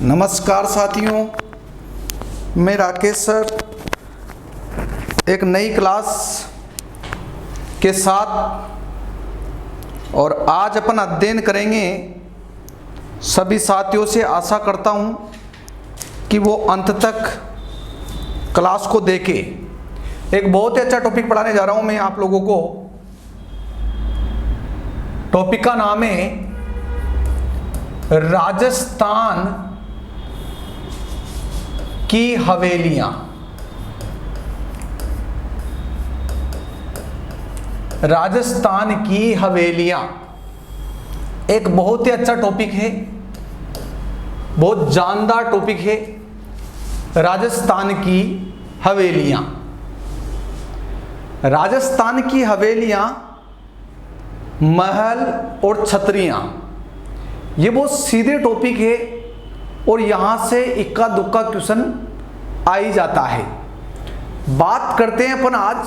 नमस्कार साथियों, मैं राकेश सर एक नई क्लास के साथ और आज अपन अध्ययन करेंगे। सभी साथियों से आशा करता हूँ कि वो अंत तक क्लास को देखें। एक बहुत ही अच्छा टॉपिक पढ़ाने जा रहा हूँ मैं आप लोगों को। टॉपिक का नाम है राजस्थान की हवेलियां। राजस्थान की हवेलियां एक बहुत ही अच्छा टॉपिक है, बहुत जानदार टॉपिक है। राजस्थान की हवेलियां, राजस्थान की हवेलियां, महल और छतरियां, ये बहुत सीधे टॉपिक है और यहां से इक्का दुक्का क्वेश्चन आ ही जाता है। बात करते हैं अपन आज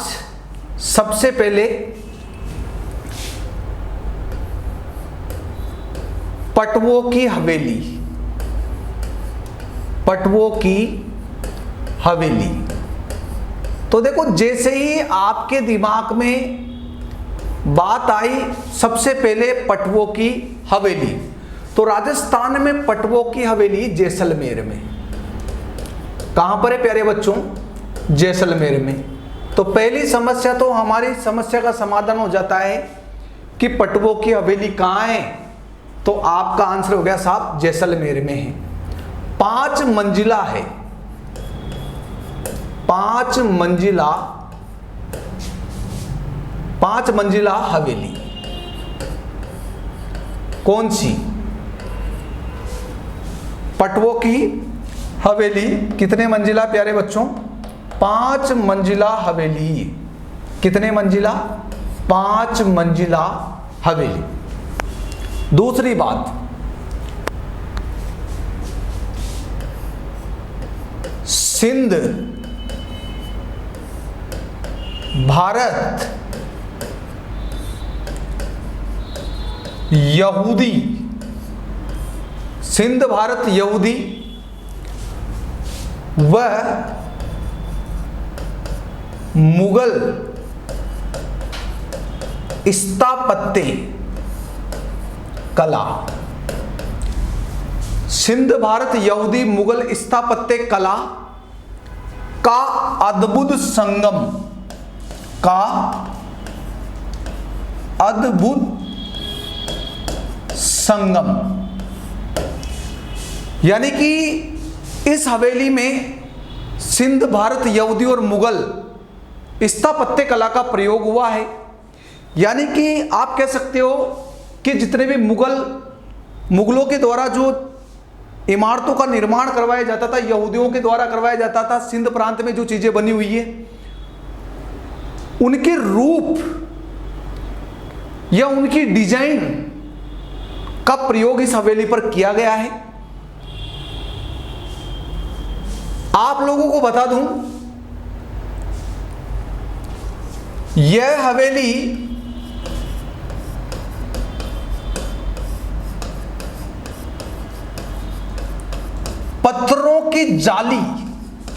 सबसे पहले पटवों की हवेली। पटवों की हवेली, तो देखो जैसे ही आपके दिमाग में बात आई सबसे पहले पटवों की हवेली, तो राजस्थान में पटवों की हवेली जैसलमेर में। कहां पर है प्यारे बच्चों? जैसलमेर में। तो पहली समस्या तो हमारी समस्या का समाधान हो जाता है कि पटवों की हवेली कहां है। तो आपका आंसर हो गया साहब, जैसलमेर में है। 5 मंजिला है, 5 मंजिला, 5 मंजिला हवेली। कौन सी? पटवों की हवेली कितने मंजिला प्यारे बच्चों? 5 मंजिला हवेली। कितने मंजिला? 5 मंजिला हवेली। दूसरी बात, सिंध भारत यहूदी, सिंध भारत यहूदी व मुगल स्थापत्य कला। सिंध भारत यहूदी मुगल स्थापत्य कला का अद्भुत संगम, का अद्भुत संगम। यानी कि इस हवेली में सिंध भारत यहूदी और मुगल स्थापत्य कला का प्रयोग हुआ है। यानी कि आप कह सकते हो कि जितने भी मुगलों के द्वारा जो इमारतों का निर्माण करवाया जाता था, यहूदियों के द्वारा करवाया जाता था, सिंध प्रांत में जो चीजें बनी हुई है उनके रूप या उनकी डिजाइन का प्रयोग इस हवेली पर किया गया है। आप लोगों को बता दूं, यह हवेली पत्थरों की जाली,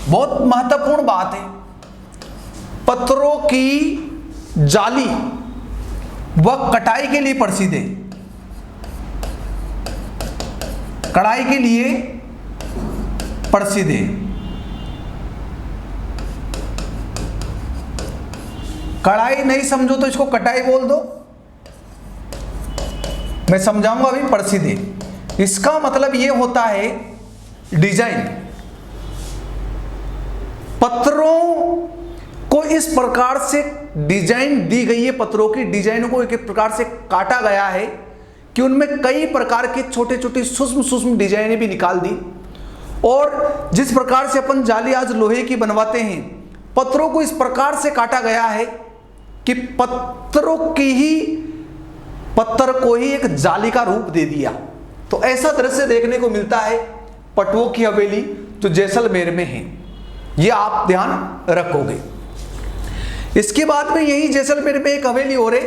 बहुत महत्वपूर्ण बात है, पत्थरों की जाली व कटाई के लिए प्रसिद्ध है। कढ़ाई के लिए प्रसिद्ध है। कढ़ाई नहीं समझो तो इसको कटाई बोल दो, मैं समझाऊंगा अभी। प्रसिद्ध है इसका मतलब यह होता है डिजाइन। पत्थरों को इस प्रकार से डिजाइन दी गई है, पत्थरों की डिजाइन को एक प्रकार से काटा गया है कि उनमें कई प्रकार के छोटे छोटे सूक्ष्म सूक्ष्म डिजाइनें भी निकाल दी। और जिस प्रकार से अपन जाली आज लोहे की बनवाते हैं, पत्थरों को इस प्रकार से काटा गया है कि पत्थर को ही एक जाली का रूप दे दिया। तो ऐसा दृश्य देखने को मिलता है पटवों की हवेली जो जैसलमेर में है। यह आप ध्यान रखोगे। इसके बाद में यही जैसलमेर में एक हवेली और है,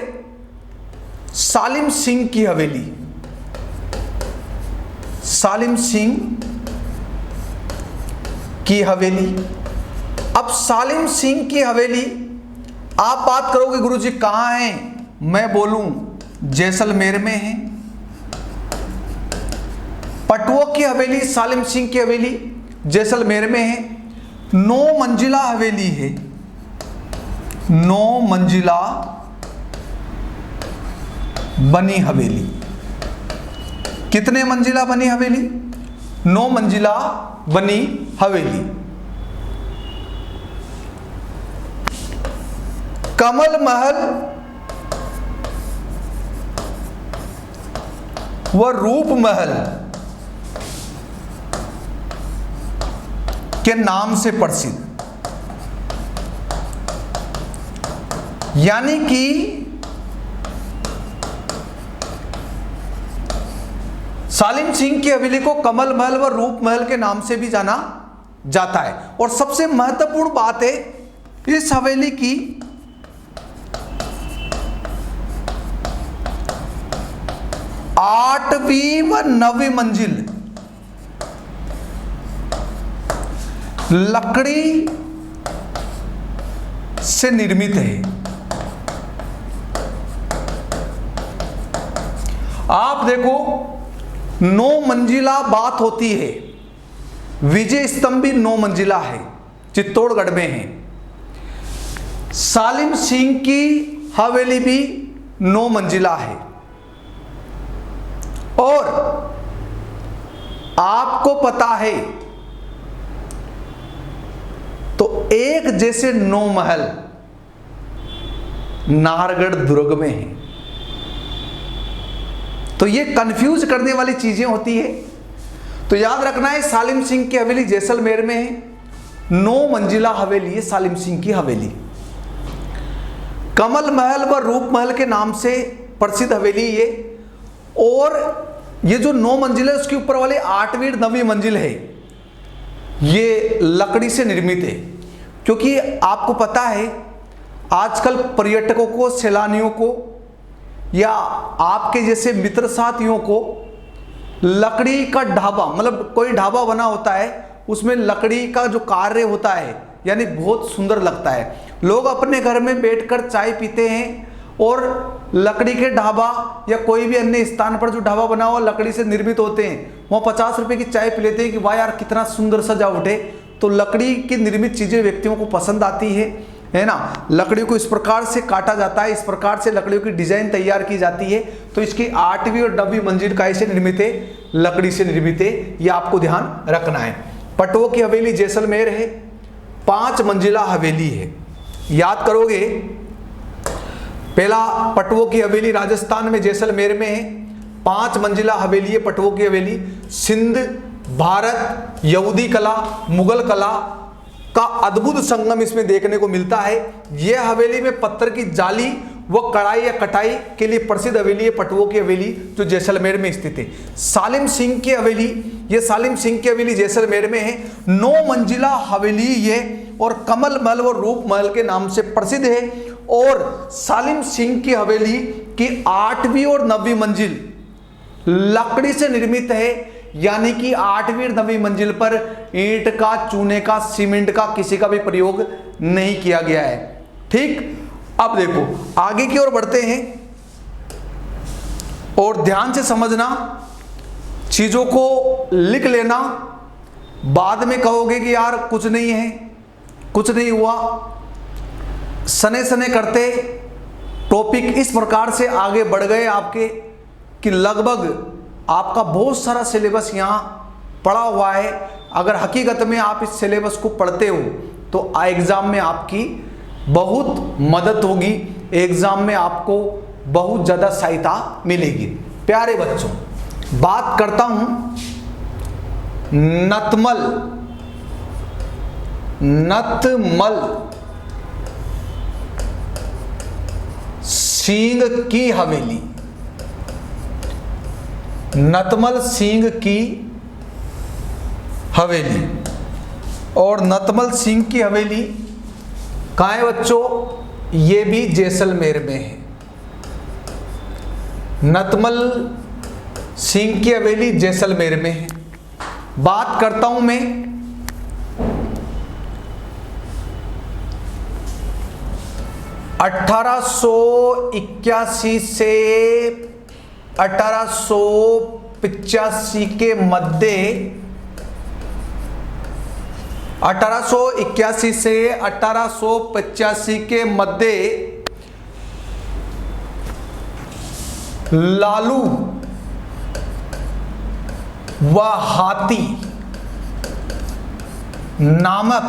सालिम सिंह की हवेली। सालिम सिंह की हवेली। अब सालिम सिंह की हवेली आप बात करोगे गुरुजी कहाँ है, मैं बोलूं जैसलमेर में है। पटवो की हवेली, सालिम सिंह की हवेली जैसलमेर में है। 9 मंजिला हवेली है, 9 मंजिला बनी हवेली। कितने मंजिला बनी हवेली? 9 मंजिला बनी हवेली। कमल महल व रूप महल के नाम से प्रसिद्ध, यानी कि सालिम सिंह की हवेली को कमल महल व रूप महल के नाम से भी जाना जाता है। और सबसे महत्वपूर्ण बात है इस हवेली की 8वीं व 9वीं मंजिल लकड़ी से निर्मित है। आप देखो 9 मंजिला बात होती है, विजय स्तंभ भी 9 मंजिला है, चित्तौड़गढ़ में है। सालिम सिंह की हवेली भी 9 मंजिला है। और आपको पता है तो एक जैसे 9 महल नाहरगढ़ दुर्ग में है। तो ये कंफ्यूज करने वाली चीजें होती है, तो याद रखना है सालिम सिंह की हवेली जैसलमेर में है, 9 मंजिला हवेली है सालिम सिंह की हवेली। कमल महल व रूप महल के नाम से प्रसिद्ध हवेली ये। और ये जो 9 मंजिल है उसके ऊपर वाली 8वीं 9वीं मंजिल है ये लकड़ी से निर्मित है। क्योंकि आपको पता है आजकल पर्यटकों को, सैलानियों को या आपके जैसे मित्र साथियों को लकड़ी का ढाबा, मतलब कोई ढाबा बना होता है उसमें लकड़ी का जो कार्य होता है यानी बहुत सुंदर लगता है। लोग अपने घर में बैठकर चाय पीते हैं और लकड़ी के ढाबा या कोई भी अन्य स्थान पर जो ढाबा बना हुआ लकड़ी से निर्मित होते हैं वहाँ 50 रुपए की चाय पी लेते हैं कि वाह यार कितना सुंदर सजावट है। तो लकड़ी की निर्मित चीज़ें व्यक्तियों को पसंद आती है ना। लकड़ी को इस प्रकार से काटा जाता है, इस प्रकार से लकड़ियों की डिजाइन तैयार की जाती है। तो इसकी 8वीं और 9वीं मंजिल कैसे निर्मित है? लकड़ी से निर्मित है, ये आपको ध्यान रखना है। पटवो की हवेली जैसलमेर है, 5 मंजिला हवेली है। याद करोगे पहला पटवो की हवेली राजस्थान में जैसलमेर में है, 5 मंजिला हवेली है पटवो की हवेली। सिंध, भारत, यहूदी कला, मुगल कला का अद्भुत संगम इसमें देखने को मिलता है। यह हवेली में पत्थर की जाली व कढ़ाई या कटाई के लिए प्रसिद्ध हवेली है पटवो की हवेली जो जैसलमेर में स्थित है। सालिम सिंह की हवेली, यह सालिम सिंह की हवेली जैसलमेर में है, 9 मंजिला हवेली ये और कमल महल व रूप महल के नाम से प्रसिद्ध है। और सालिम सिंह की हवेली की 8वीं और 9वीं मंजिल लकड़ी से निर्मित है, यानी कि 8वीं और 9वीं मंजिल पर ईंट का, चूने का, सीमेंट का किसी का भी प्रयोग नहीं किया गया है। ठीक, अब देखो आगे की ओर बढ़ते हैं और ध्यान से समझना, चीजों को लिख लेना। बाद में कहोगे कि यार कुछ नहीं है, कुछ नहीं हुआ, सने सने करते टॉपिक इस प्रकार से आगे बढ़ गए आपके कि लगभग आपका बहुत सारा सिलेबस यहाँ पढ़ा हुआ है। अगर हकीकत में आप इस सिलेबस को पढ़ते हो तो एग्ज़ाम में आपकी बहुत मदद होगी, एग्ज़ाम में आपको बहुत ज़्यादा सहायता मिलेगी। प्यारे बच्चों, बात करता हूँ नतमल सिंह की हवेली। नतमल सिंह की हवेली, और नतमल सिंह की हवेली कहाँ है बच्चों? ये भी जैसलमेर में है। नतमल सिंह की हवेली जैसलमेर में है। बात करता हूं मैं 1881 से 1885 के मध्य 1881 से 1885 के मध्य लालू व हाथी नामक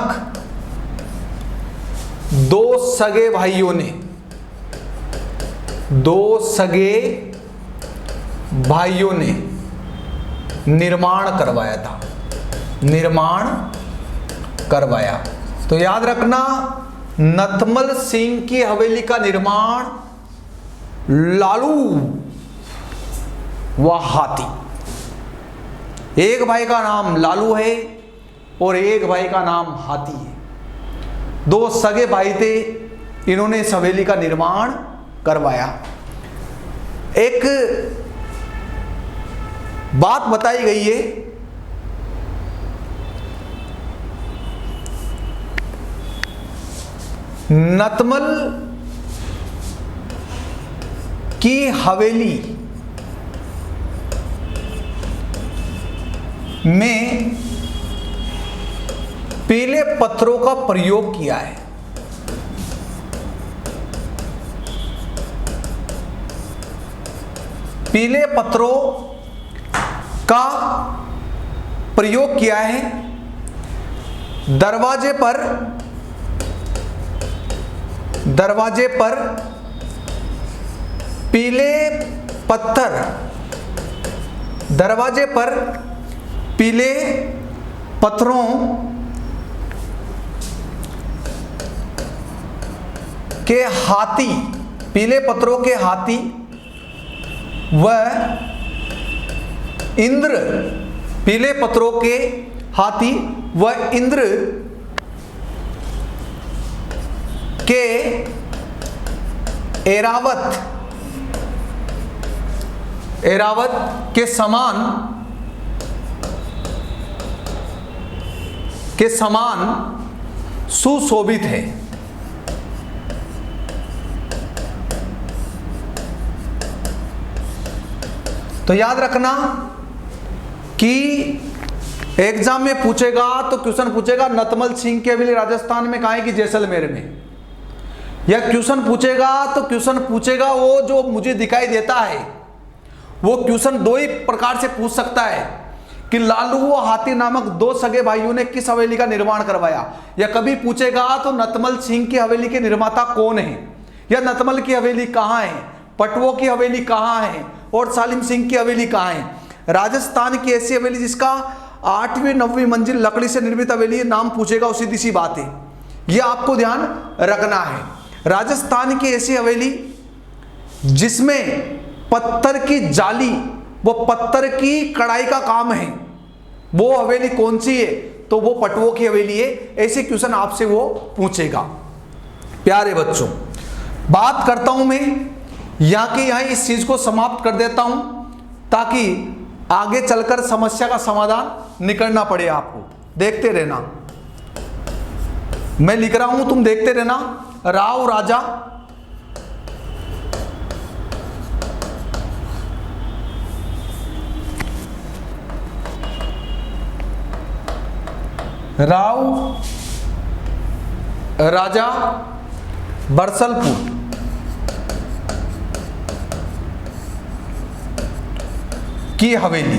दो सगे भाइयों ने निर्माण करवाया। तो याद रखना, नथमल सिंह की हवेली का निर्माण लालू व हाथी, एक भाई का नाम लालू है और एक भाई का नाम हाथी है। दो सगे भाई थे, इन्होंने इस हवेली का निर्माण करवाया। एक बात बताई गई है, नतमल की हवेली में पीले पत्थरों का प्रयोग किया है। पीले पत्थरों का प्रयोग किया है। दरवाजे पर पीले पत्थर, दरवाजे पर पीले पत्थरों के हाथी, पीले पत्थरों के हाथी व इंद्र, पीले पत्थरों के हाथी व इंद्र के ऐरावत के समान सुशोभित है। तो याद रखना कि एग्जाम में पूछेगा तो क्वेश्चन पूछेगा नतमल सिंह की हवेली राजस्थान में कहाँ है कि जैसलमेर में, या क्वेश्चन पूछेगा तो क्वेश्चन पूछेगा वो जो मुझे दिखाई देता है। वो क्वेश्चन दो ही प्रकार से पूछ सकता है कि लालू व हाथी नामक दो सगे भाइयों ने किस हवेली का निर्माण करवाया, या कभी पूछेगा तो नतमल सिंह की हवेली के निर्माता कौन है, या नतमल की हवेली कहाँ है, पटवों की हवेली कहाँ है और सालिम सिंह की हवेली कहाँ है। राजस्थान की ऐसी हवेली जिसका 8वीं 9वीं मंजिल लकड़ी से निर्मित हवेली, नाम पूछेगा, सीधी सी बात है, यह आपको ध्यान रखना है। राजस्थान की ऐसी हवेली जिसमें पत्थर की जाली वो पत्थर की कढ़ाई का काम है, वो हवेली कौन सी है, तो वो पटवों की हवेली है। ऐसे क्वेश्चन आपसे वो पूछेगा। प्यारे बच्चों, बात करता हूं मैं यहाँ के यहाँ इस चीज को समाप्त कर देता हूं ताकि आगे चलकर समस्या का समाधान निकलना पड़े आपको। देखते रहना, मैं लिख रहा हूं, तुम देखते रहना। राव राजा बरसलपुर की हवेली।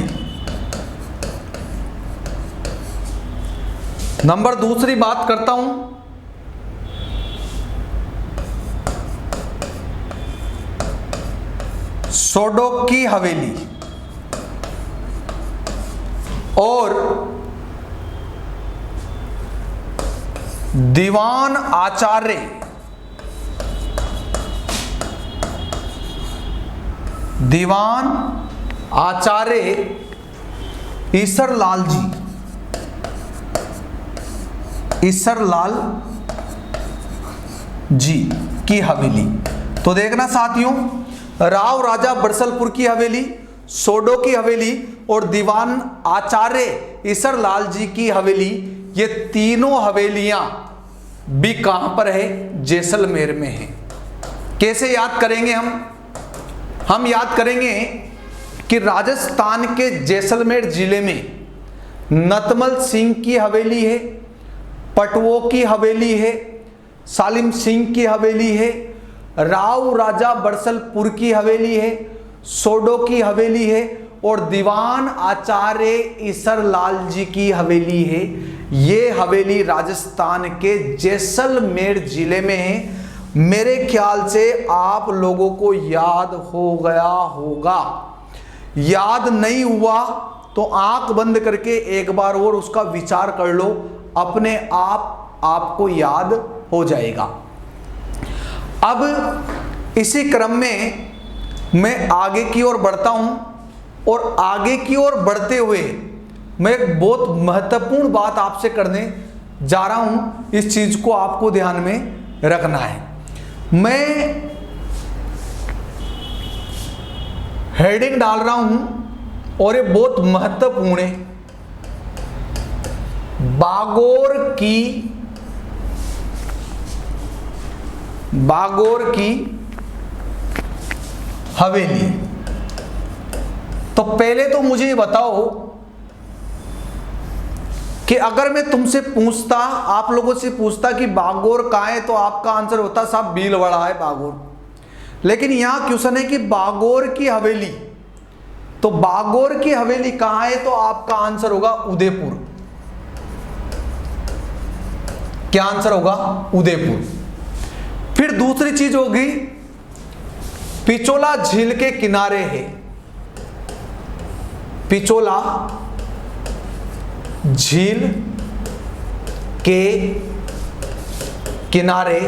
नंबर दूसरी बात करता हूं, सोडोक की हवेली और दीवान आचार्य ईसरलाल जी की हवेली। तो देखना साथियों, राव राजा बरसलपुर की हवेली, सोडो की हवेली और दीवान आचार्य ईसरलाल जी की हवेली, ये तीनों हवेलियां भी कहां पर है, जैसलमेर में है। कैसे याद करेंगे हम याद करेंगे कि राजस्थान के जैसलमेर जिले में नतमल सिंह की हवेली है, पटवों की हवेली है, सालिम सिंह की हवेली है, राव राजा बरसलपुर की हवेली है, सोडो की हवेली है और दीवान आचार्य ईसर लाल जी की हवेली है। ये हवेली राजस्थान के जैसलमेर जिले में है। मेरे ख्याल से आप लोगों को याद हो गया होगा। याद नहीं हुआ तो आंख बंद करके एक बार और उसका विचार कर लो, अपने आप आपको याद हो जाएगा। अब इसी क्रम में मैं आगे की ओर बढ़ता हूं और आगे की ओर बढ़ते हुए मैं एक बहुत महत्वपूर्ण बात आपसे करने जा रहा हूं। इस चीज को आपको ध्यान में रखना है। मैं हेडिंग डाल रहा हूं और ये बहुत महत्वपूर्ण है। बागोर की हवेली। तो पहले तो मुझे ये बताओ कि अगर मैं तुमसे पूछता, आप लोगों से पूछता कि बागोर कहाँ है, तो आपका आंसर होता साहब भीलवाड़ा है बागोर। लेकिन यहां क्वेश्चन है कि बागोर की हवेली, तो बागोर की हवेली कहां है, तो आपका आंसर होगा उदयपुर। क्या आंसर होगा? उदयपुर। फिर दूसरी चीज होगी पिचोला झील के किनारे है। पिचोला झील के किनारे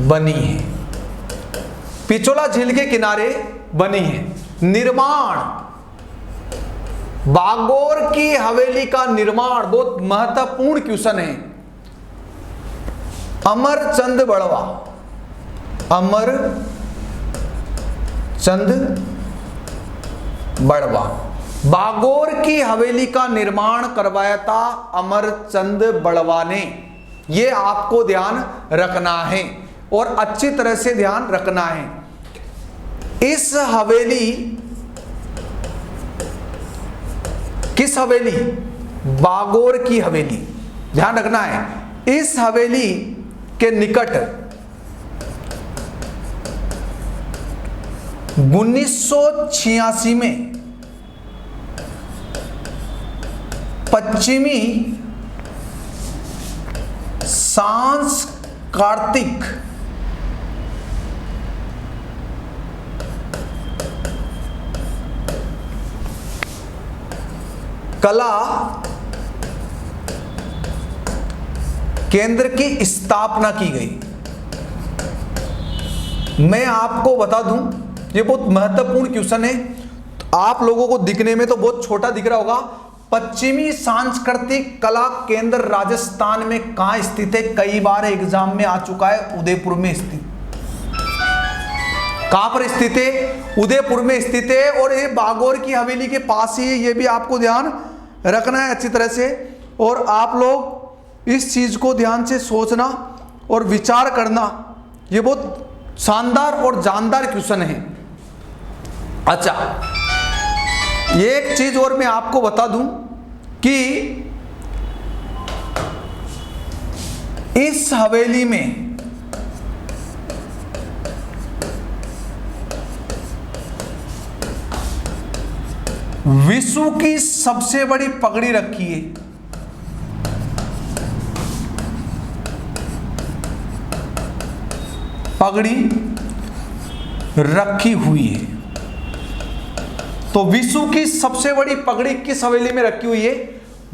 बनी है। पिचोला झील के किनारे बनी है। निर्माण, बागोर की हवेली का निर्माण बहुत महत्वपूर्ण क्वेश्चन है। अमरचंद बड़वा, अमरचंद बड़वा, बागोर की हवेली का निर्माण करवाया था अमरचंद बड़वा ने। यह आपको ध्यान रखना है और अच्छी तरह से ध्यान रखना है। इस हवेली, किस हवेली? बागोर की हवेली। ध्यान रखना है, इस हवेली के निकट 1986 में पश्चिमी सांस्कृतिक कला केंद्र की स्थापना की गई। मैं आपको बता दूं, ये बहुत महत्वपूर्ण क्वेश्चन है। आप लोगों को दिखने में तो बहुत छोटा दिख रहा होगा। पश्चिमी सांस्कृतिक कला केंद्र राजस्थान में कहां स्थित है? कई बार एग्जाम में आ चुका है, उदयपुर में स्थित। कहां पर स्थित है? उदयपुर में स्थित है। और ये बागोर की हवेली के पास ही है। ये भी आपको ध्यान रखना है अच्छी तरह से। और आप लोग इस चीज को ध्यान से सोचना और विचार करना। ये बहुत शानदार और जानदार क्वेश्चन है। अच्छा, एक चीज और मैं आपको बता दूं कि इस हवेली में विश्व की सबसे बड़ी पगड़ी रखी है। पगड़ी रखी हुई है। तो विश्व की सबसे बड़ी पगड़ी किस हवेली में रखी हुई है?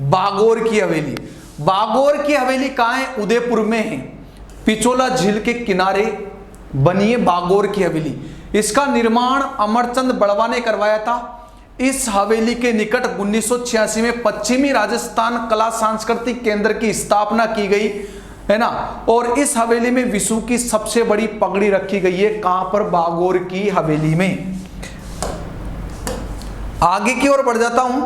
बागोर की हवेली। बागोर की हवेली कहां है? उदयपुर में है। पिचोला झील के किनारे बनी है बागोर की हवेली। इसका निर्माण अमरचंद बड़वा ने करवाया था। इस हवेली के निकट 1986 में पश्चिमी राजस्थान कला सांस्कृतिक केंद्र की स्थापना की गई है ना। और इस हवेली में विश्व की सबसे बड़ी पगड़ी रखी गई है। कहां पर? बागोर की हवेली में। आगे की ओर बढ़ जाता हूं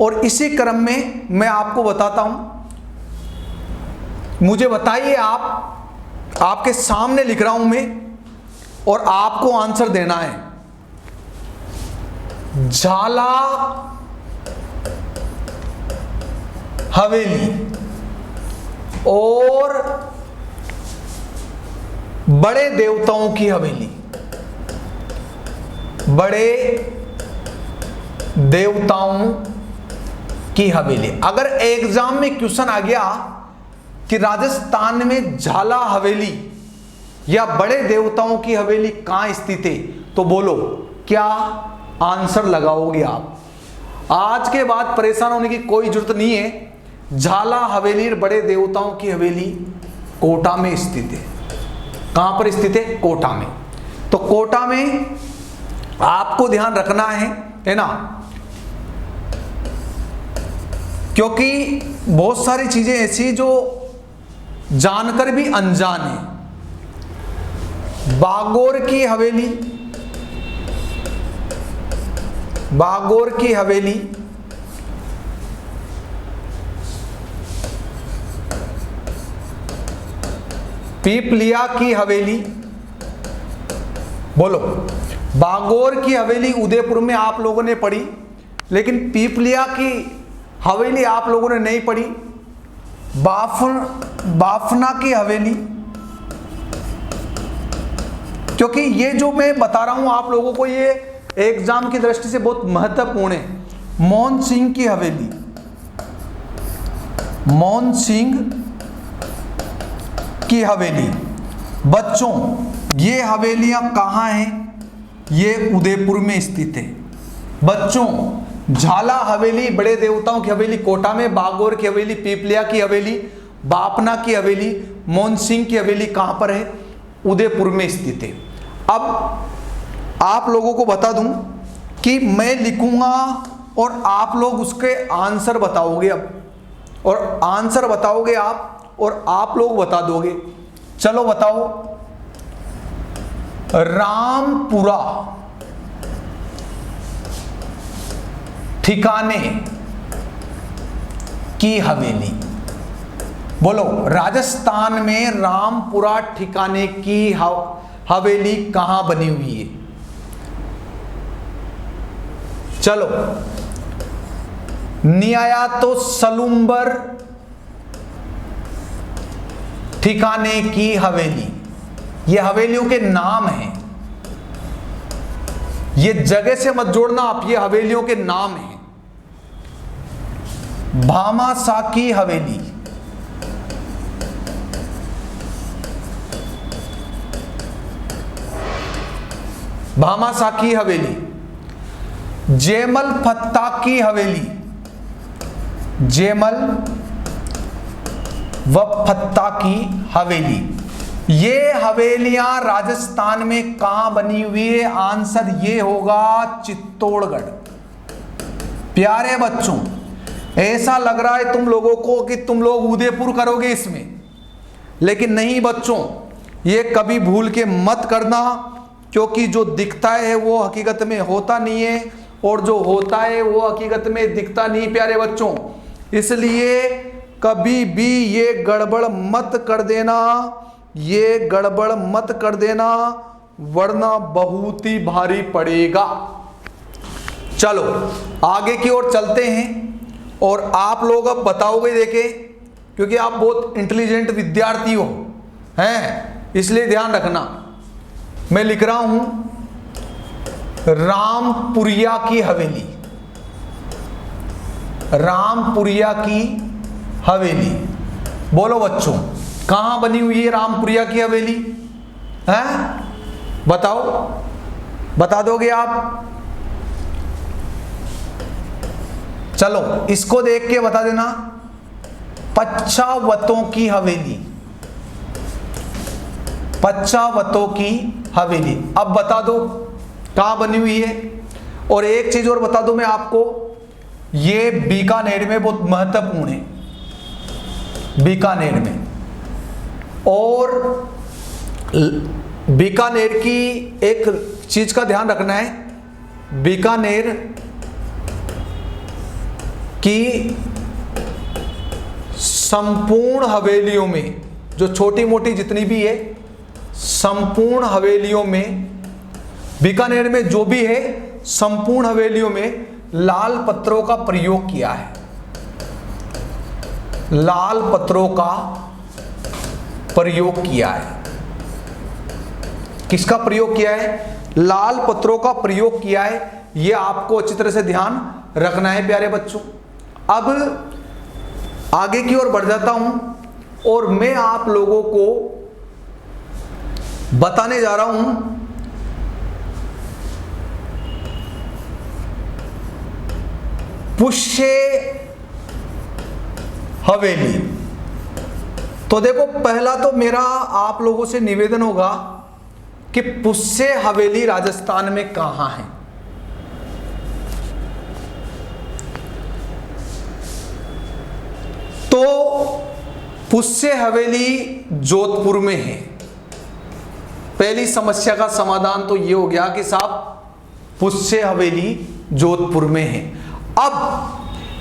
और इसी क्रम में मैं आपको बताता हूं। मुझे बताइए, आप, आपके सामने लिख रहा हूं मैं और आपको आंसर देना है। झाला हवेली और बड़े देवताओं की हवेली, बड़े देवताओं की हवेली। अगर एग्जाम में क्वेश्चन आ गया कि राजस्थान में झाला हवेली या बड़े देवताओं की हवेली कहां स्थित है, तो बोलो क्या आंसर लगाओगे आप। आज के बाद परेशान होने की कोई जरूरत नहीं है। झाला हवेली और बड़े देवताओं की हवेली कोटा में स्थित है। कहां पर स्थित है? कोटा में। तो कोटा में आपको ध्यान रखना है ना, क्योंकि बहुत सारी चीजें ऐसी जो जानकर भी अनजान है। बागोर की हवेली, बागोर की हवेली पीपलिया की हवेली, बोलो। बागोर की हवेली उदयपुर में आप लोगों ने पढ़ी, लेकिन पीपलिया की हवेली आप लोगों ने नहीं पढ़ी। बाफना की हवेली, क्योंकि ये जो मैं बता रहा हूं आप लोगों को, ये एग्जाम की दृष्टि से बहुत महत्वपूर्ण है। मोहन सिंह की हवेली, मोहन सिंह की हवेली। बच्चों, ये हवेलियां कहां हैं? ये उदयपुर में स्थित है। बच्चों, झाला हवेली, बड़े देवताओं की हवेली कोटा में, बागोर की हवेली, पीपलिया की हवेली, बापना की हवेली, मोहन सिंह की हवेली कहां पर है? उदयपुर में स्थित है। अब आप लोगों को बता दूं कि मैं लिखूंगा और आप लोग उसके आंसर बताओगे अब, और आंसर बताओगे आप और आप लोग बता दोगे। चलो बताओ। रामपुरा ठिकाने की हवेली, बोलो। राजस्थान में रामपुरा ठिकाने की हवेली कहां बनी हुई है? चलो, नहीं आया तो सलूम्बर ठिकाने की हवेली, ये हवेलियों के नाम हैं। ये जगह से मत जोड़ना आप, ये हवेलियों के नाम हैं। भामासा की हवेली, भामासा की हवेली। जेमल फत्ता की हवेली, जेमल व फत्ता की हवेली। ये हवेलियां राजस्थान में कहां बनी हुई है? आंसर ये होगा चित्तौड़गढ़। प्यारे बच्चों, ऐसा लग रहा है तुम लोगों को कि तुम लोग उदयपुर करोगे इसमें, लेकिन नहीं बच्चों, ये कभी भूल के मत करना, क्योंकि जो दिखता है वो हकीकत में होता नहीं है, और जो होता है वो हकीकत में दिखता नहीं। प्यारे बच्चों, इसलिए कभी भी ये गड़बड़ मत कर देना, ये गड़बड़ मत कर देना, वरना बहुत ही भारी पड़ेगा। चलो आगे की ओर चलते हैं, और आप लोग अब बताओगे, देखे, क्योंकि आप बहुत इंटेलिजेंट विद्यार्थी हो हैं, इसलिए ध्यान रखना। मैं लिख रहा हूं रामपुरिया की हवेली, रामपुरिया की हवेली। बोलो बच्चों, कहां बनी हुई है रामपुरिया की हवेली? हैं? बताओ, बता दोगे आप? चलो इसको देख के बता देना। पच्छावतों की हवेली, पच्छावतों की हवेली। अब बता दो कहां बनी हुई है। और एक चीज और बता दो मैं आपको, ये बीकानेर में बहुत महत्वपूर्ण है, बीकानेर में। और बीकानेर की एक चीज का ध्यान रखना है, बीकानेर की संपूर्ण हवेलियों में, जो छोटी मोटी जितनी भी है, संपूर्ण हवेलियों में, बीकानेर में जो भी है संपूर्ण हवेलियों में लाल पत्थरों का प्रयोग किया है। लाल पत्थरों का प्रयोग किया है। किसका प्रयोग किया है? लाल पत्थरों का प्रयोग किया है। यह आपको अच्छी तरह से ध्यान रखना है प्यारे बच्चों। अब आगे की ओर बढ़ जाता हूं और मैं आप लोगों को बताने जा रहा हूं पुष्य हवेली। तो देखो, पहला तो मेरा आप लोगों से निवेदन होगा कि पुष्य हवेली राजस्थान में कहां है। तो पुष्य हवेली जोधपुर में है। पहली समस्या का समाधान तो यह हो गया कि साहब पुष्य हवेली जोधपुर में है। अब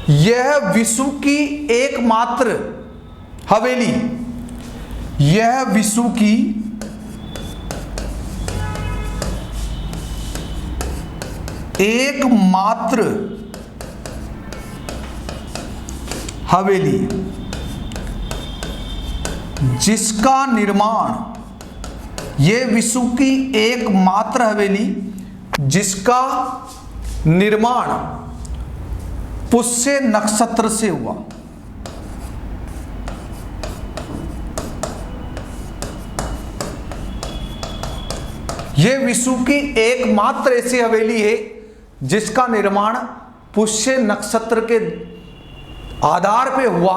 यह विश्व की एकमात्र हवेली, यह विश्व की एकमात्र हवेली जिसका निर्माण, यह विश्व की एकमात्र हवेली जिसका निर्माण पुष्य नक्षत्र से हुआ। यह विश्व की एकमात्र ऐसी हवेली है जिसका निर्माण पुष्य नक्षत्र के आधार पे हुआ।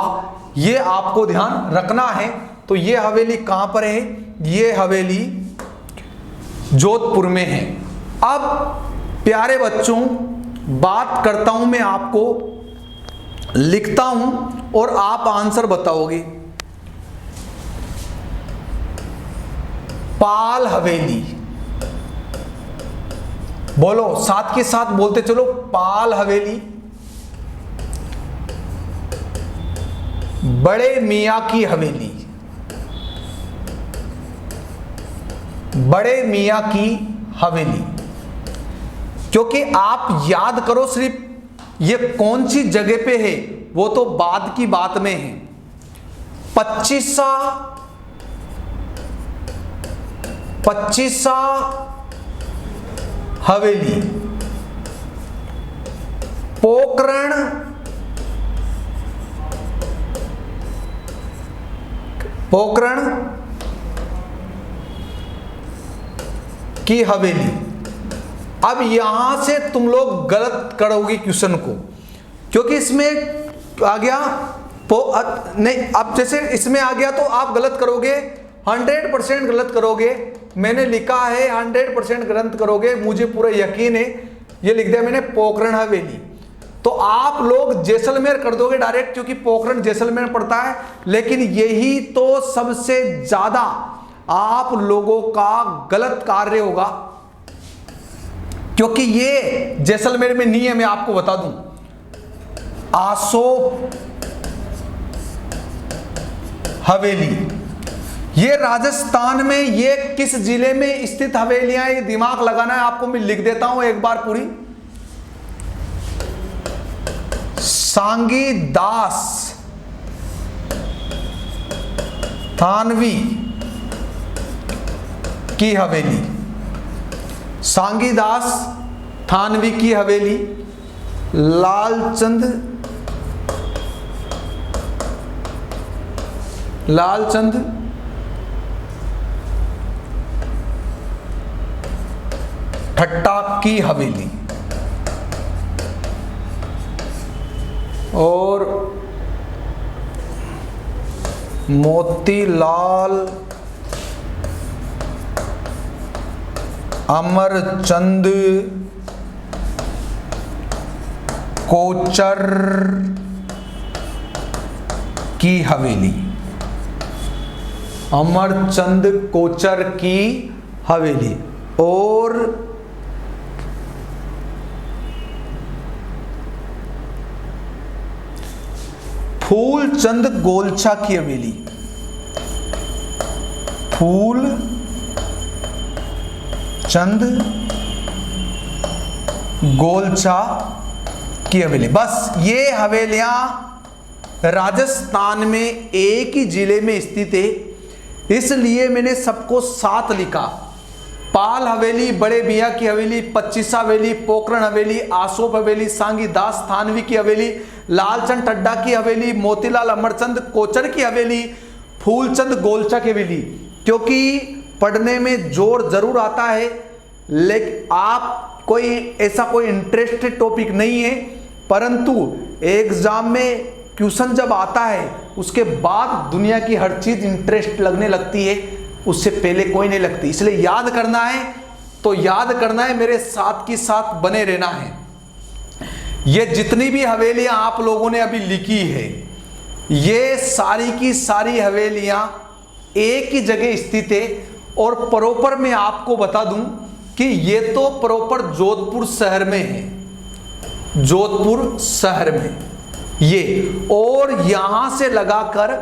यह आपको ध्यान रखना है। तो यह हवेली कहां पर है? यह हवेली जोधपुर में है। अब प्यारे बच्चों, बात करता हूं मैं, आपको लिखता हूं और आप आंसर बताओगे। पाल हवेली, बोलो साथ के साथ बोलते चलो, पाल हवेली। बड़े मियां की हवेली, बड़े मियां की हवेली। क्योंकि आप याद करो, सिर्फ ये कौन सी जगह पे है वो तो बाद की बात में है। 25 हवेली पोखरण की हवेली। अब यहां से तुम लोग गलत करोगे क्वेश्चन को, क्योंकि इसमें आ गया नहीं, अब जैसे इसमें आ गया तो आप गलत करोगे, 100% गलत करोगे। मैंने लिखा है 100% गलत करोगे, मुझे पूरा यकीन है। ये लिख दिया मैंने पोखरण हवेली, तो आप लोग जैसलमेर कर दोगे डायरेक्ट, क्योंकि पोखरण जैसलमेर में पड़ता है। लेकिन यही तो सबसे ज्यादा आप लोगों का गलत कार्य होगा, क्योंकि ये जैसलमेर में नहीं है। मैं आपको बता दूं, आसोप हवेली ये राजस्थान में, ये किस जिले में स्थित हवेलियां, ये दिमाग लगाना है आपको। मैं लिख देता हूं एक बार पूरी। सांगी दास थानवी की हवेली, सांगी दास थानवी की हवेली, लालचंद ठट्टा की हवेली, और मोतीलाल अमरचंद कोचर की हवेली, अमरचंद कोचर की हवेली, और फूलचंद गोलछा की हवेली, फूलचंद चंद गोलचा की हवेली। बस ये हवेलियां राजस्थान में एक ही जिले में स्थित है, इसलिए मैंने सबको साथ लिखा। पाल हवेली, बड़े मियाँ की हवेली, पच्चीसा हवेली, पोखरण हवेली, आसोप हवेली, सांगी दास थानवी की हवेली, लालचंद टड्डा की हवेली, मोतीलाल अमरचंद कोचर की हवेली, फूलचंद गोलचा की हवेली। क्योंकि पढ़ने में जोर जरूर आता है, लेकिन आप कोई ऐसा कोई इंटरेस्टेड टॉपिक नहीं है, परंतु एग्जाम में क्वेश्चन जब आता है उसके बाद दुनिया की हर चीज इंटरेस्ट लगने लगती है, उससे पहले कोई नहीं लगती। इसलिए याद करना है तो याद करना है, मेरे साथ की साथ बने रहना है। ये जितनी भी हवेलियां आप लोगों ने अभी लिखी है, ये सारी की सारी हवेलियां एक ही जगह स्थित है। और प्रॉपर मैं आपको बता दूं कि ये तो प्रॉपर जोधपुर शहर में है, जोधपुर शहर में ये। और यहां से लगाकर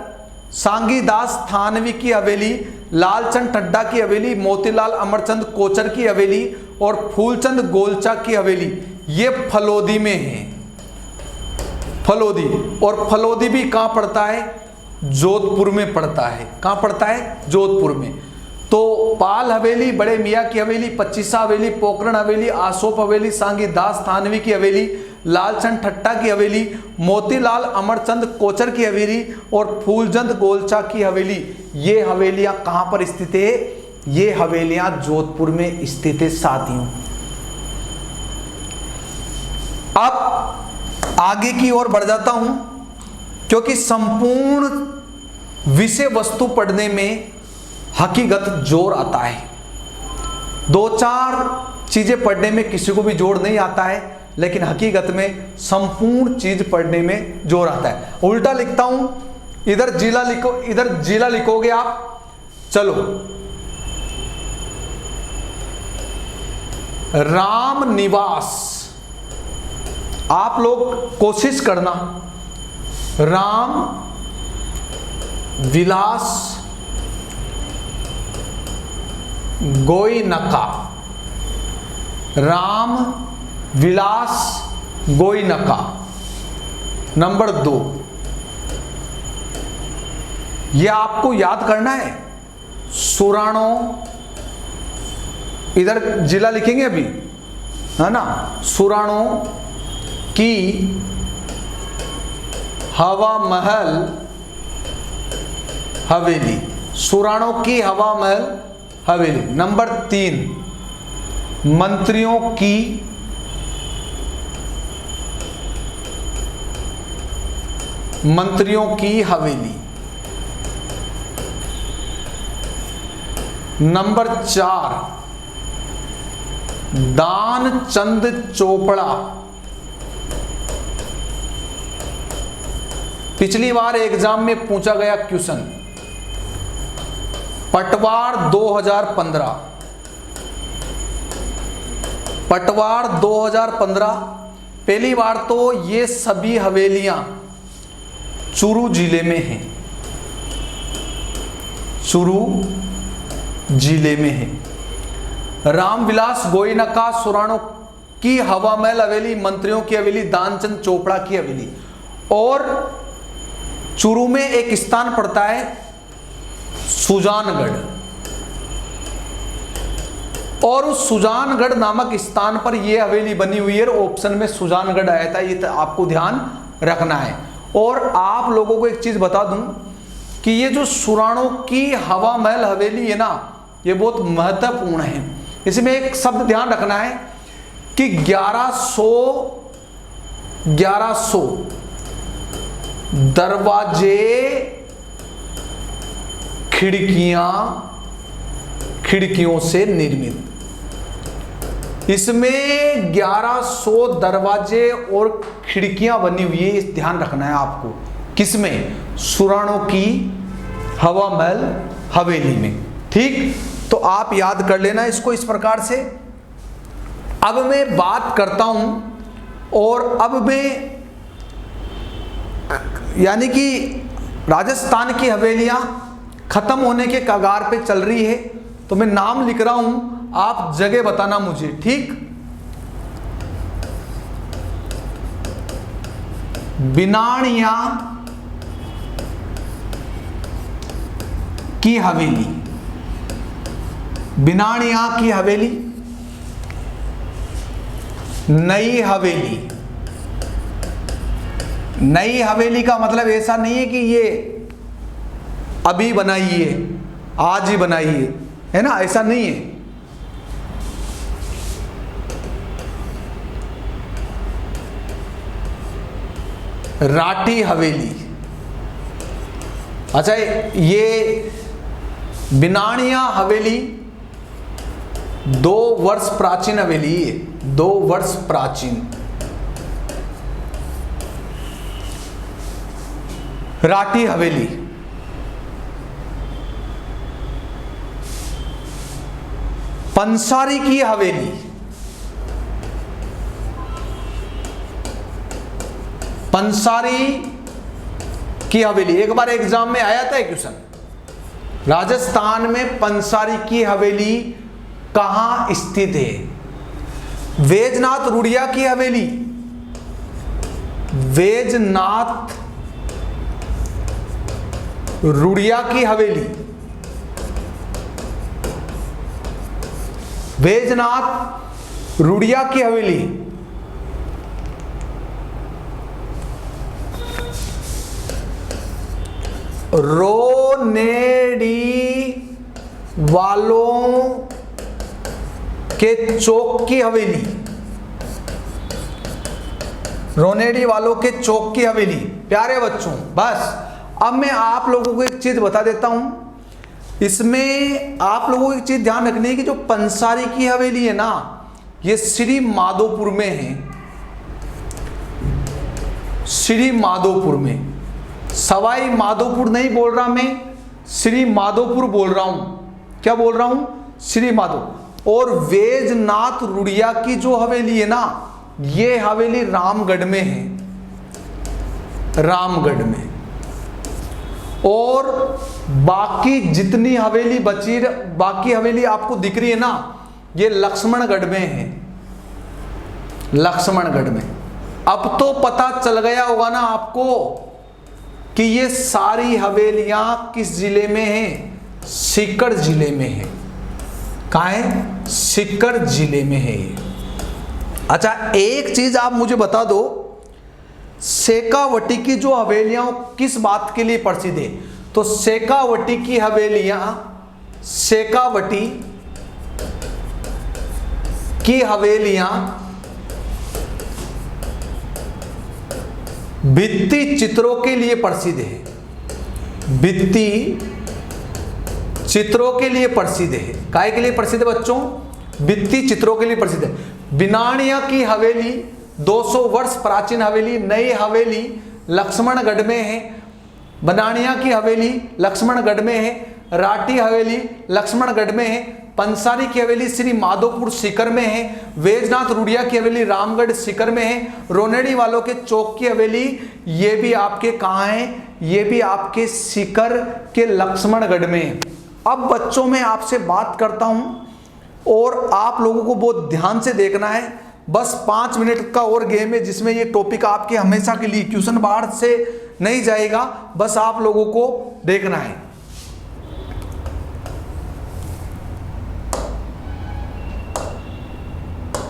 सांगी दास थानवी की हवेली, लालचंद टड्डा की हवेली, मोतीलाल अमरचंद कोचर की हवेली और फूलचंद गोलचा की हवेली, ये फलोदी में है, फलोदी। और फलोदी भी कहां पड़ता है? जोधपुर में पड़ता है। कहां पड़ता है? जोधपुर में। तो पाल हवेली, बड़े मियाँ की हवेली, पच्चीसा हवेली, पोखरण हवेली, आसोप हवेली, सांगी दास थानवी की हवेली, लालचंद ठट्टा की हवेली, मोतीलाल अमरचंद कोचर की हवेली और फूलचंद गोलचा की हवेली, ये हवेलियां कहां पर स्थित है? ये हवेलियां जोधपुर में स्थित है साथियों। अब आगे की ओर बढ़ जाता हूं, क्योंकि संपूर्ण विषय वस्तु पढ़ने में हकीकत जोर आता है। दो चार चीजें पढ़ने में किसी को भी जोर नहीं आता है, लेकिन हकीकत में संपूर्ण चीज पढ़ने में जोर आता है। उल्टा लिखता हूं, इधर जिला लिखो, इधर जिला लिखोगे आप। चलो, राम निवास, आप लोग कोशिश करना, राम विलास गोइनका, राम विलास गोइनका। नंबर 2, यह आपको याद करना है, सुराणो, इधर जिला लिखेंगे अभी, है ना, सुराणो की हवा महल हवेली, सुराणो की हवा महल हवेली। नंबर 3, मंत्रियों की हवेली। नंबर 4, दानचंद चोपड़ा। पिछली बार एग्जाम में पूछा गया क्वेश्चन, पटवार 2015, पटवार 2015। पहली बार तो ये सभी हवेलियां चूरू जिले में हैं, चूरू जिले में है। रामविलास गोइनका, सुराणो की हवा महल हवेली, मंत्रियों की हवेली, दानचंद चोपड़ा की हवेली। और चूरू में एक स्थान पड़ता है सुजानगढ़, और उस सुजानगढ़ नामक स्थान पर यह हवेली बनी हुई है। ऑप्शन में सुजानगढ़ आया था, ये आपको ध्यान रखना है। और आप लोगों को एक चीज बता दूं कि ये जो सुराणो की हवा महल हवेली है ना, ये बहुत महत्वपूर्ण है। इसमें एक शब्द ध्यान रखना है कि 1100 दरवाजे, खिड़कियों से निर्मित। इसमें 1100 दरवाजे और खिड़कियां बनी हुई है, इस ध्यान रखना है आपको। किसमें? सुराणो की हवा महल हवेली में। ठीक, तो आप याद कर लेना इसको इस प्रकार से। अब मैं बात करता हूं, और अब मैं यानी कि राजस्थान की हवेलियां खत्म होने के कगार पे चल रही है, तो मैं नाम लिख रहा हूं। आप जगह बताना मुझे, ठीक। बिनानिया की हवेली, बिनानिया की हवेली, नई हवेली। नई हवेली का मतलब ऐसा नहीं है कि ये अभी बनाई है, आज ही बनाई है ना, ऐसा नहीं है। राठी हवेली। अच्छा, ये बिनानिया हवेली 2 वर्ष प्राचीन हवेली है, 2 वर्ष प्राचीन। राठी हवेली। पंसारी की हवेली, पंसारी की हवेली एक बार एग्जाम में आया था क्वेश्चन, राजस्थान में पंसारी की हवेली कहां स्थित है? वैजनाथ रुड़िया की हवेली, वैजनाथ रुड़िया की हवेली, वैजनाथ रुड़िया की हवेली। रोनेडी वालों के चौक की हवेली, रोनेडी वालों के चौक की हवेली। प्यारे बच्चों, बस अब मैं आप लोगों को एक चीज बता देता हूं, इसमें आप लोगों को एक चीज ध्यान रखनी है कि जो पंसारी की हवेली है ना, ये श्री माधोपुर में है, श्री माधोपुर में। सवाई माधोपुर नहीं बोल रहा मैं, श्री माधोपुर बोल रहा हूं। क्या बोल रहा हूं? श्री माधो। और वैजनाथ रुड़िया की जो हवेली है ना, ये हवेली रामगढ़ में है, रामगढ़ में। और बाकी जितनी हवेली बची, बाकी हवेली आपको दिख रही है ना, ये लक्ष्मणगढ़ में है, लक्ष्मणगढ़ में। अब तो पता चल गया होगा ना आपको कि ये सारी हवेलियां किस जिले में हैं? सीकर जिले में है। कहाँ है? सीकर जिले में है। अच्छा, एक चीज आप मुझे बता दो, शेखावटी की जो हवेलियां किस बात के लिए प्रसिद्ध है? तो शेखावटी की हवेलियां, शेखावटी की हवेलियां भित्ति चित्रों के लिए प्रसिद्ध है, भित्ति चित्रों के लिए प्रसिद्ध है। काय के लिए प्रसिद्ध है बच्चों? भित्ति चित्रों के लिए प्रसिद्ध है। बिनानिया की हवेली 200 वर्ष प्राचीन हवेली, नई हवेली लक्ष्मणगढ़ में है। बनानिया की हवेली लक्ष्मणगढ़ में है, राठी हवेली लक्ष्मणगढ़ में है, पंसारी की हवेली श्री माधोपुर सीकर में है, वैजनाथ रुड़िया की हवेली रामगढ़ सीकर में है, रोनेडी वालों के चौक की हवेली ये भी आपके कहाँ है? ये भी आपके सीकर के लक्ष्मणगढ़ में है। अब बच्चों में आपसे बात करता हूं और आप लोगों को बहुत ध्यान से देखना है। बस 5 मिनट का और गेम है जिसमें ये टॉपिक आपके हमेशा के लिए क्वेश्चन बाहर से नहीं जाएगा, बस आप लोगों को देखना है।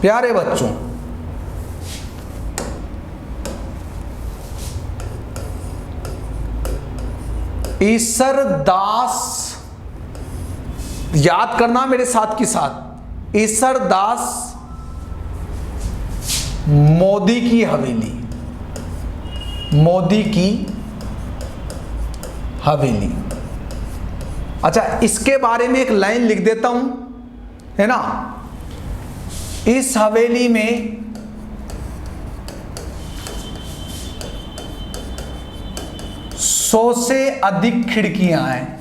प्यारे बच्चों, ईसर दास, याद करना मेरे साथ के साथ, ईसर दास मोदी की हवेली, मोदी की हवेली। अच्छा, इसके बारे में एक लाइन लिख देता हूं, है ना। इस हवेली में 100 से अधिक खिड़कियां हैं।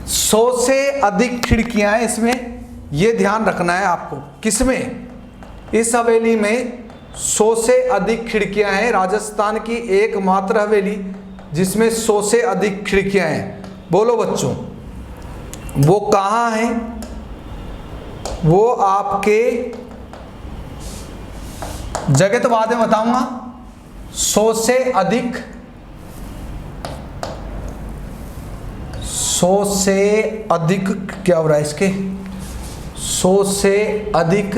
100 से अधिक खिड़कियां हैं इसमें, यह ध्यान रखना है आपको। किसमें? इस हवेली में 100 से अधिक खिड़कियां हैं। राजस्थान की एकमात्र हवेली जिसमें 100 से अधिक खिड़कियां हैं, बोलो बच्चों वो कहाँ हैं? वो आपके, जगह तो बाद में बताऊंगा, 100 से अधिक, 100 से अधिक क्या हो रहा है इसके, 100 से अधिक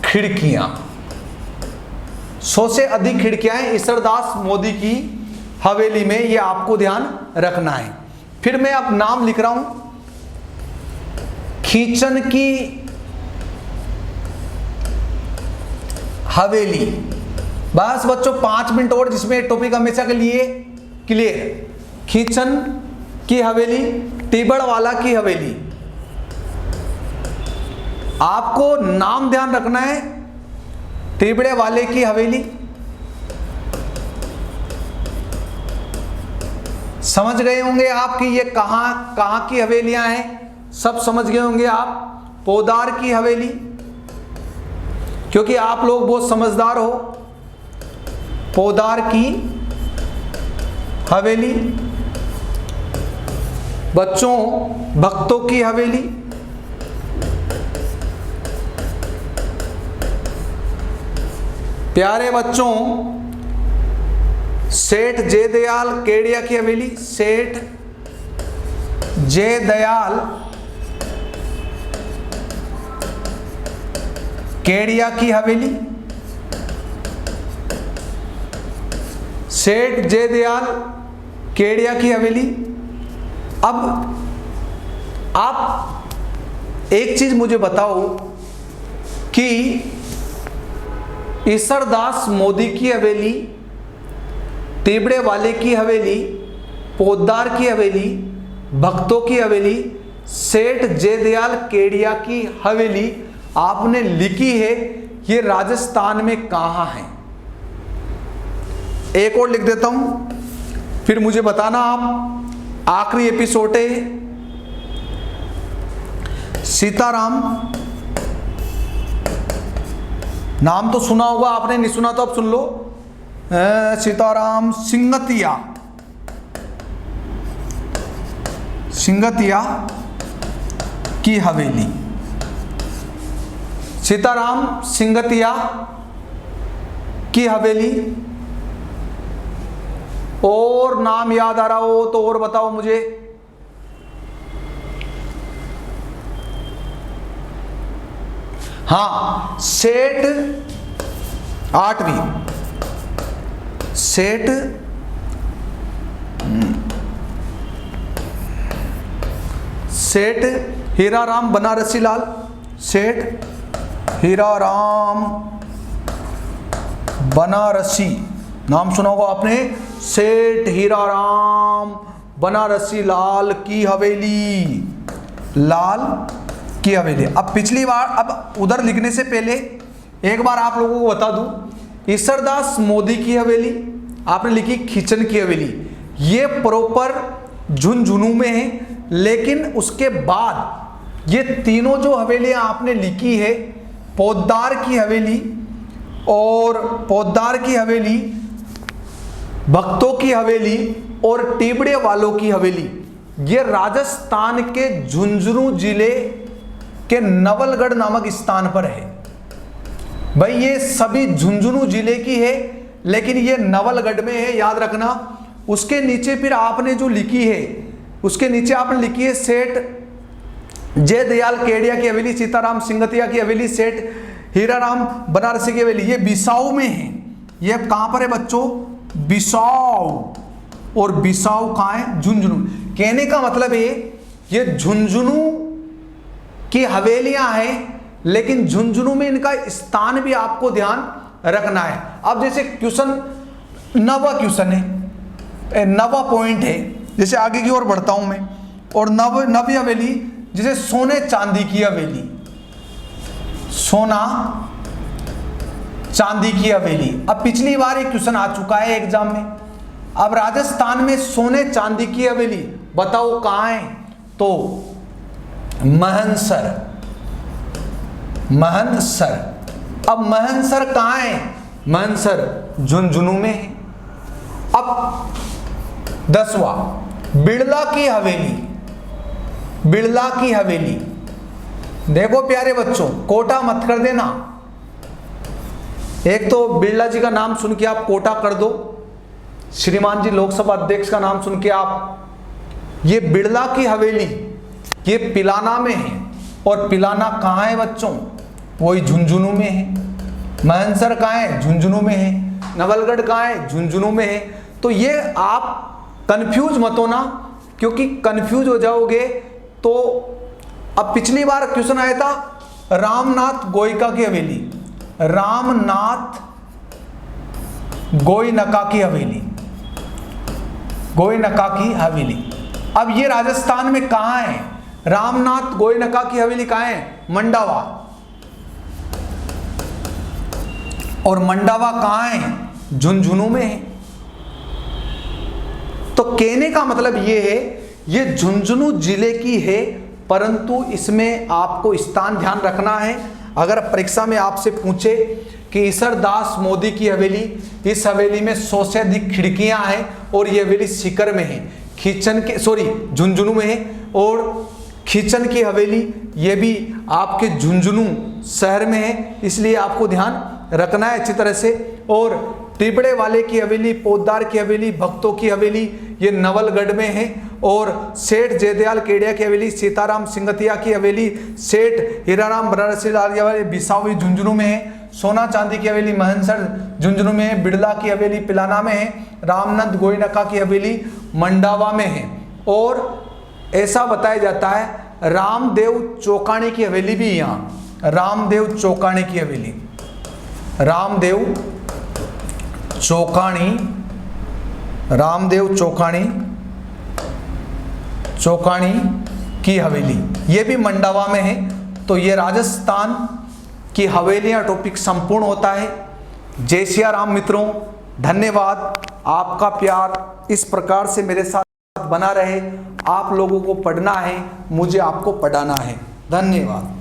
खिड़कियां, 100 से अधिक खिड़कियां हैं ईश्वरदास मोदी की हवेली में, ये आपको ध्यान रखना है। फिर मैं अब नाम लिख रहा हूं, खींचन की हवेली। बस बच्चों 5 मिनट और, जिसमें टॉपिक हमेशा के लिए क्लियर। खींचन की हवेली, टिबड़वाला की हवेली, आपको नाम ध्यान रखना है, टिबड़े वाले की हवेली। समझ गए होंगे आप कि ये कहां की हवेलियां हैं, सब समझ गए होंगे आप। पोदार की हवेली, क्योंकि आप लोग बहुत समझदार हो। पोदार की हवेली। बच्चों भक्तों की हवेली, प्यारे बच्चों सेठ जयदयाल केडिया की हवेली, सेठ जयदयाल केडिया की हवेली, सेठ जयदयाल केडिया की हवेली। अब आप एक चीज मुझे बताओ कि ईश्वरदास मोदी की हवेली, टिबड़े वाले की हवेली, पोद्दार की हवेली, भक्तों की हवेली, सेठ जयदयाल केडिया की हवेली आपने लिखी है, ये राजस्थान में कहां है? एक और लिख देता हूं, फिर मुझे बताना आप। आखिरी एपिसोड है, सीताराम, नाम तो सुना होगा आपने, नहीं सुना तो अब सुन लो। सीताराम सिंगतिया, सिंगतिया की हवेली, सीताराम सिंगतिया की हवेली। और नाम याद आ रहा हो तो और बताओ मुझे। हाँ, सेठ 8वीं, सेठ सेठ हीराराम बनारसी लाल, सेठ हीराराम बनारसी, नाम सुना होगा आपने, सेठ हीराराम बनारसी लाल की हवेली, लाल की हवेली। अब पिछली बार, अब उधर लिखने से पहले एक बार आप लोगों को बता दूं, ईश्वरदास मोदी की हवेली आपने लिखी, खींचन की हवेली, ये प्रॉपर झुंझुनू में है। लेकिन उसके बाद ये तीनों जो हवेलियां आपने लिखी है, पोद्दार की हवेली और पोद्दार की हवेली, भक्तों की हवेली और टिबड़े वालों की हवेली, ये राजस्थान के झुंझुनू जिले के नवलगढ़ नामक स्थान पर है। भाई ये सभी झुंझुनू जिले की है, लेकिन ये नवलगढ़ में है, याद रखना। उसके नीचे फिर आपने जो लिखी है, उसके नीचे आपने लिखी है सेठ जयदयाल केडिया की हवेली, सीताराम सिंगतिया की हवेली, सेठ हीराराम बनारसी की हवेली, ये बिसाऊ में है। ये कहां पर है बच्चों? बिसाऊ। और बिसाऊ कहां है? झुंझुनू। कहने का मतलब है ये झुंझुनू की हवेलियां हैं, लेकिन झुंझुनू में इनका स्थान भी आपको ध्यान रखना है। अब जैसे क्वेश्चन, नवा क्वेश्चन है, नवा पॉइंट है, जैसे आगे की ओर बढ़ता हूं मैं, और नवी हवेली, जैसे सोने चांदी की हवेली, सोना चांदी की हवेली। अब पिछली बार एक क्वेश्चन आ चुका है एग्जाम में, अब राजस्थान में सोने चांदी की हवेली बताओ कहाँ है? तो महनसर, महनसर। अब महनसर कहाँ है? महनसर झुंझुनू में है। अब 10वां बिड़ला की हवेली, बिड़ला की हवेली। देखो प्यारे बच्चों, कोटा मत कर देना। एक तो बिड़ला जी का नाम सुन के आप कोटा कर दो, श्रीमान जी लोकसभा अध्यक्ष का नाम सुन के आप, ये बिड़ला की हवेली ये पिलाना में है। और पिलाना कहाँ है बच्चों? वही झुंझुनू में है। महनसर कहाँ है? झुंझुनू में है। नवलगढ़ कहाँ है? झुंझुनू में है। तो ये आप कंफ्यूज मत होना, क्योंकि कंफ्यूज हो जाओगे तो। अब पिछली बार क्वेश्चन आया था रामनाथ गोयका की हवेली, रामनाथ गोयनका की हवेली, गोयनका की हवेली। अब ये राजस्थान में कहां है? रामनाथ गोयनका की हवेली कहां है? मंडावा। और मंडावा कहां है? झुंझुनू में है। तो कहने का मतलब ये है, ये झुंझुनू जिले की है, परंतु इसमें आपको स्थान ध्यान रखना है। अगर परीक्षा में आपसे पूछे कि ईसरदास मोदी की हवेली, इस हवेली में 100 से अधिक खिड़कियां हैं और ये हवेली सीकर में है, खींचन के झुंझुनू में है। और खींचन की हवेली ये भी आपके झुंझुनू शहर में है, इसलिए आपको ध्यान रखना है अच्छी तरह से। और टिबड़े वाले की हवेली, पोद्दार की हवेली, भक्तों की हवेली ये नवलगढ़ में है। और सेठ जयदयाल केडिया की हवेली, सीताराम सिंगतिया की हवेली, सेठ हीराराम बनारसी लाल की हवेली बिसावी झुंझुनू में है। सोना चांदी की हवेली महनसर झुंझुनू में है। बिड़ला की हवेली पिलाना में है। रामनाथ गोयनका की हवेली मंडावा में है। और ऐसा बताया जाता है रामदेव चौकाणी की हवेली भी यहाँ, रामदेव चौकाणी की हवेली, रामदेव चौकाणी, रामदेव चौकाणी, चौकाणी की हवेली ये भी मंडावा में है। तो ये राजस्थान की हवेलियां टॉपिक संपूर्ण होता है। जय सिया राम मित्रों, धन्यवाद। आपका प्यार इस प्रकार से मेरे साथ बना रहे। आप लोगों को पढ़ना है, मुझे आपको पढ़ाना है। धन्यवाद।